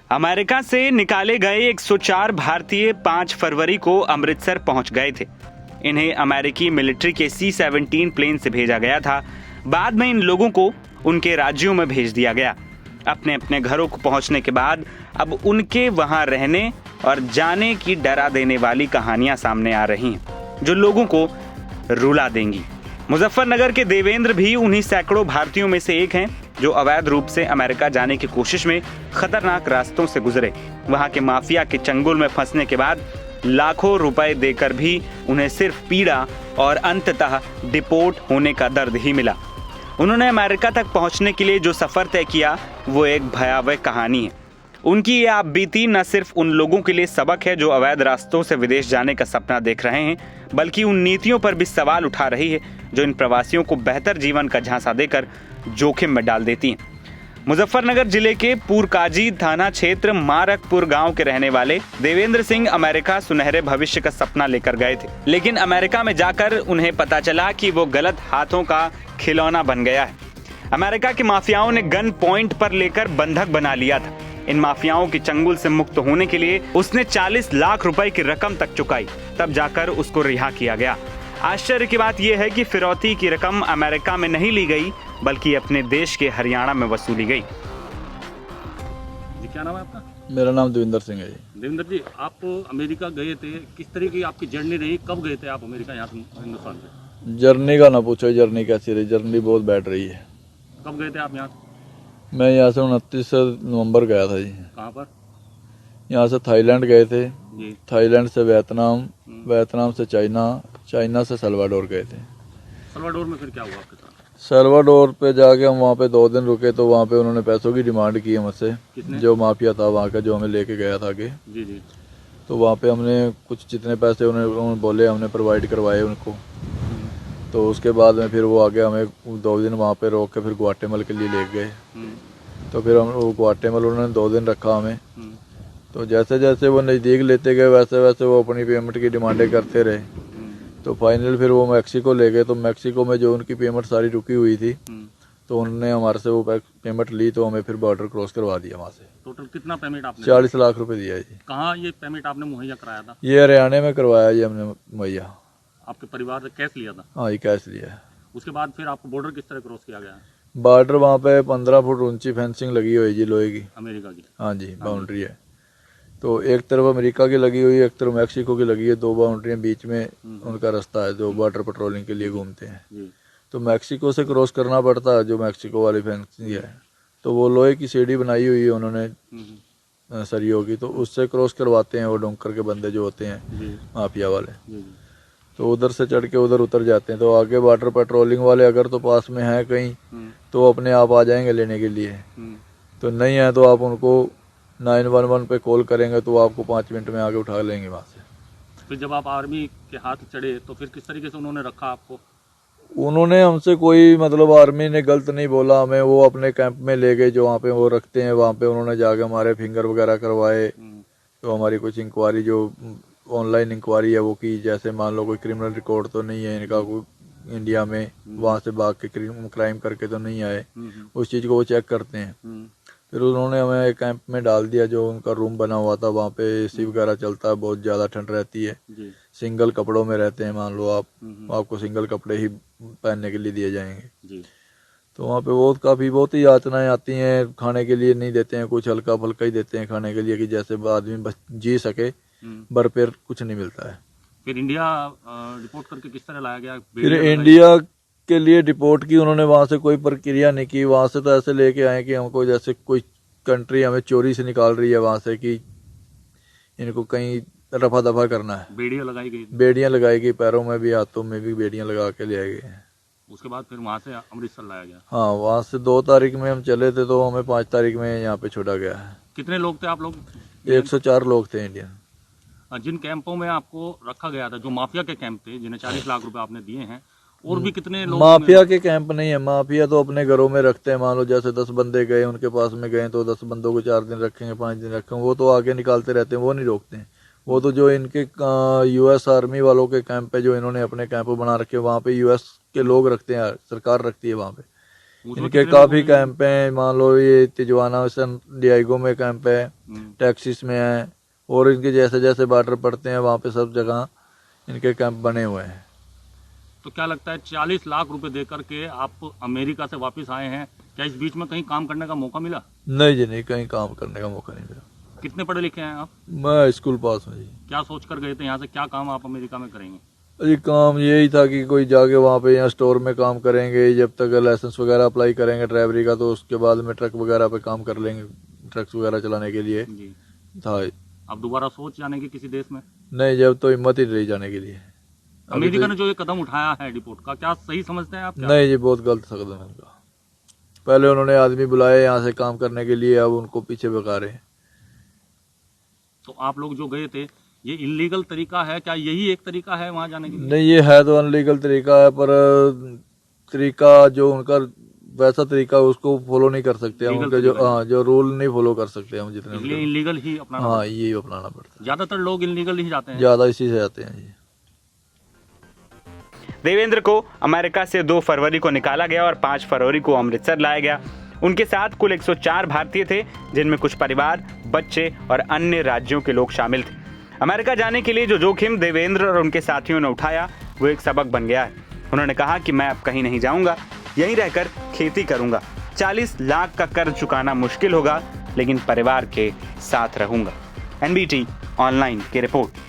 America से निकाले गए 104 भारतीय 5 फरवरी को अमृतसर पहुंच गए थे। इन्हें अमेरिकी मिलिट्री के C-17 प्लेन से भेजा गया था। बाद में इन लोगों को उनके राज्यों में भेज दिया गया। अपने अपने घरों को पहुंचने के बाद अब उनके वहां रहने और जाने की डरा देने वाली कहानियां सामने आ रही हैं, जो लोगों को रुला देंगी। मुजफ्फरनगर के देवेंद्र भी उन्हीं सैकड़ों भारतीयों में से एक हैं जो अवैध रूप से अमेरिका जाने की कोशिश में खतरनाक रास्तों से गुजरे। वहां के माफिया के चंगुल में फंसने के बाद लाखों रुपए देकर भी उन्हें सिर्फ पीड़ा और अंततः डिपोर्ट होने का दर्द ही मिला। उन्होंने अमेरिका तक पहुंचने के लिए जो सफर तय किया वो एक भयावह कहानी है। उनकी ये आप बीती न सिर्फ उन लोगों के लिए सबक है जो अवैध रास्तों से विदेश जाने का सपना देख रहे हैं, बल्कि उन नीतियों पर भी सवाल उठा रही है जो इन प्रवासियों को बेहतर जीवन का झांसा देकर जोखिम में डाल देती हैं। मुजफ्फरनगर जिले के पुरकाजी थाना क्षेत्र मारकपुर गांव के रहने वाले देवेंद्र सिंह अमेरिका सुनहरे भविष्य का सपना लेकर गए थे, लेकिन अमेरिका में जाकर उन्हें पता चला कि वो गलत हाथों का खिलौना बन गया है। अमेरिका के माफियाओं ने गन पॉइंट पर लेकर बंधक बना लिया था। इन माफियाओं के चंगुल से मुक्त होने के लिए उसने 40 लाख रुपए की रकम तक चुकाई, तब जाकर उसको रिहा किया गया। आश्चर्य की बात यह है कि फिरौती की रकम अमेरिका में नहीं ली गई, बल्कि अपने देश के हरियाणा में वसूली गई। जी, क्या नाम है आपका? मेरा नाम देवेंद्र सिंह है जी। देवेंद्र जी, आप अमेरिका गए थे, किस तरह की आपकी जर्नी रही? कब गए थे आप अमेरिका, यहाँ से हिंदुस्तान से? जर्नी का ना पूछो, जर्नी कैसी रही। जर्नी बहुत बैड रही है। कब गए थे आप यहाँ? मैं यहाँ से 29 नवंबर गया था जी। कहाँ पर? यहाँ से थाईलैंड गए थे जी। थाईलैंड से वियतनाम, वियतनाम से चाइना, चाइना से सल्वाडोर गए थे। सल्वाडोर में फिर क्या हुआ आपके साथ? सल्वाडोर पे जाके हम वहाँ पे 2 दिन रुके, तो वहाँ पे उन्होंने पैसों की डिमांड की हमसे। जो माफिया था वहाँ का, जो हमें लेके गया था आगे। जी जी। तो वहाँ पे हमने कुछ जितने पैसे उन्होंने बोले हमने प्रोवाइड करवाए उनको। तो उसके बाद में फिर वो आगे हमें 2 दिन वहाँ पे रोक के फिर ग्वाटेमल के लिए ले गए। तो फिर हम वो ग्वाटेमल उन्होंने 2 दिन रखा हमें। तो जैसे जैसे वो नज़दीक लेते गए वैसे वैसे वो अपनी पेमेंट की डिमांडें करते रहे। तो फाइनल फिर वो मैक्सिको ले गए। तो मैक्सिको में जो उनकी पेमेंट सारी रुकी हुई थी, तो उन्होंने हमारे से वो पेमेंट ली, तो हमें फिर बॉर्डर क्रॉस करवा दिया वहाँ से। टोटल कितना पेमेंट आपने? 40 लाख रुपए दिया जी। कहाँ ये पेमेंट आपने मुहैया कराया था? ये हरियाणा में करवाया जी हमने मुहैया। आपके परिवार से कैश लिया था? हाँ, ये कैश लिया है। उसके बाद फिर आपको बॉर्डर किस तरह क्रॉस किया गया? बॉर्डर वहाँ पे 15 फुट ऊंची फेंसिंग लगी हुई जी, लोहे की, अमेरिका की? हाँ जी, बाउंड्री है। तो एक तरफ अमेरिका की लगी हुई है, एक तरफ मैक्सिको की लगी है। 2 बाउंड्रियाँ, बीच में उनका रास्ता है जो बॉर्डर पेट्रोलिंग के लिए घूमते हैं। तो मैक्सिको से क्रॉस करना पड़ता है, जो मैक्सिको वाली फेंसिंग है। तो वो लोहे की सीढ़ी बनाई हुई है उन्होंने सरियों की, तो उससे क्रॉस करवाते हैं वो डोंकर के बंदे जो होते हैं माफिया वाले। तो उधर से चढ़ के उधर उतर जाते हैं। तो आगे बॉर्डर पेट्रोलिंग वाले अगर तो पास में है कहीं, तो वो अपने आप आ जाएंगे लेने के लिए। तो नहीं है तो आप उनको 911 पे कॉल करेंगे तो आपको 5 मिनट में आगे उठा लेंगे वहाँ से। फिर जब आप आर्मी के हाथ चढ़े तो फिर किस तरीके से उन्होंने रखा आपको? उन्होंने हमसे कोई मतलब आर्मी ने गलत नहीं बोला हमें। वो अपने कैंप में ले गए जो वहाँ पे वो रखते हैं। वहाँ पे उन्होंने जाके हमारे फिंगर वगैरह करवाए। तो हमारी कुछ इंक्वायरी जो ऑनलाइन इंक्वायरी है वो की। जैसे मान लो कोई क्रिमिनल रिकॉर्ड तो नहीं है इनका कोई इंडिया में, वहाँ से भाग के क्राइम करके तो नहीं आए, उस चीज़ को वो चेक करते हैं। फिर उन्होंने हमें एक कैंप में डाल दिया जो उनका रूम बना हुआ था। वहाँ पे एसी वगैरह चलता है, बहुत ज़्यादा ठंड रहती है। सिंगल कपड़ों में रहते हैं। मान लो आप, आपको सिंगल कपड़े ही पहनने के लिए दिए जाएंगे। तो वहाँ पे बहुत ही यातनाएं आती हैं। खाने के लिए नहीं देते हैं, कुछ हल्का फुल्का ही देते हैं खाने के लिए कि जैसे आदमी बस जी सके। भरपेट कुछ नहीं मिलता है। फिर इंडिया रिपोर्ट करके किस तरह लाया गया? फिर इंडिया के लिए रिपोर्ट की उन्होंने। वहाँ से कोई प्रक्रिया नहीं की। वहाँ से तो ऐसे लेके आए कि हमको जैसे कोई कंट्री हमें चोरी से निकाल रही है वहाँ से, कि इनको कहीं रफा दफा करना है। बेड़ियाँ लगाई गई? बेड़ियाँ लगाई गई, पैरों में भी हाथों में भी बेड़ियाँ लगा के ले आए गए। उसके बाद फिर वहाँ से अमृतसर लाया गया? हाँ, वहाँ से 2 तारीख में हम चले थे, तो हमें 5 तारीख में यहाँ पे छोड़ा गया है। कितने लोग थे आप लोग? 104 लोग थे इंडियन। जिन कैंपों में आपको रखा गया था, जो माफिया के कैंप थे जिन्हें 40 लाख रुपए आपने दिए हैं, और भी कितने लोग? माफिया के कैंप नहीं है। माफिया तो अपने घरों में रखते हैं। मान लो जैसे 10 बंदे गए उनके पास में गए, तो 10 बंदों को 4 दिन रखेंगे, 5 दिन रखेंगे, वो तो आगे निकालते रहते हैं, वो नहीं रोकते हैं। वो तो जो इनके US आर्मी वालों के कैंप पे जो इन्होंने अपने कैंप बना रखे, वहाँ पे US के लोग रखते हैं, सरकार रखती है वहाँ पे। उसमें इनके कितने काफी लोग हैं? कैंप हैं, मान लो ये तिजवाना सन डिएगो में कैंप है, टेक्सिस में है, और इनके जैसे जैसे बॉर्डर पड़ते हैं वहाँ पे सब जगह इनके कैंप बने हुए हैं। तो क्या लगता है 40 लाख रुपए देकर के आप अमेरिका से वापस आए हैं, क्या इस बीच में कहीं काम करने का मौका मिला? नहीं जी नहीं, कहीं काम करने का मौका नहीं मिला। कितने पढ़े लिखे हैं आप? मैं स्कूल पास हूँ जी। क्या सोच कर गए थे यहाँ से, क्या काम आप अमेरिका में करेंगे? जी काम यही था कि कोई जाके वहाँ पे यहाँ स्टोर में काम करेंगे, जब तक लाइसेंस वगैरह अप्लाई करेंगे ड्राइवरी का, तो उसके बाद में ट्रक वगैरह पे काम कर लेंगे, ट्रक्स वगैरह चलाने के लिए जी। था। आप दोबारा सोच जाने की किसी देश में? नहीं, जब तो हिम्मत ही नहीं जाने के लिए। अभी अमेरिका तो- ने जो ये कदम उठाया है डिपोर्ट का, क्या सही समझते हैं आप? क्या? नहीं जी, बहुत गलत कदम है उनका। पहले उन्होंने आदमी बुलाए यहाँ से काम करने के लिए, अब उनको पीछे भगा रहे हैं। तो आप लोग जो गए थे, ये इलीगल तरीका है क्या? यही एक तरीका है वहाँ जाने के लिए? नहीं, ये है तो अनलीगल तरीका है, पर तरीका जो उनका वैसा तरीका उसको फॉलो नहीं कर सकते हम, Legal उनके जो तरीका है। हाँ जो रूल नहीं फॉलो कर सकते हम जितने इसलिए उनके। इलीगल ही अपनाना हाँ, पड़ता है। ये अपनाना पड़ता है। ज्यादातर लोग इलीगल ही जाते हैं। ज्यादा इसी से आते हैं जी। देवेंद्र को अमेरिका से 2 फरवरी को निकाला गया और 5 फरवरी को अमृतसर लाया गया। उनके साथ कुल 104 भारतीय थे, जिनमें कुछ परिवार, बच्चे और अन्य राज्यों के लोग शामिल थे। अमेरिका जाने के लिए जो जोखिम देवेंद्र और उनके साथियों ने उठाया, वो एक सबक बन गया है। उन्होंने कहा कि मैं अब कहीं नहीं जाऊंगा, यहीं रहकर खेती करूंगा। 40 लाख का कर्ज चुकाना मुश्किल होगा, लेकिन परिवार के साथ रहूंगा। NBT ऑनलाइन की रिपोर्ट।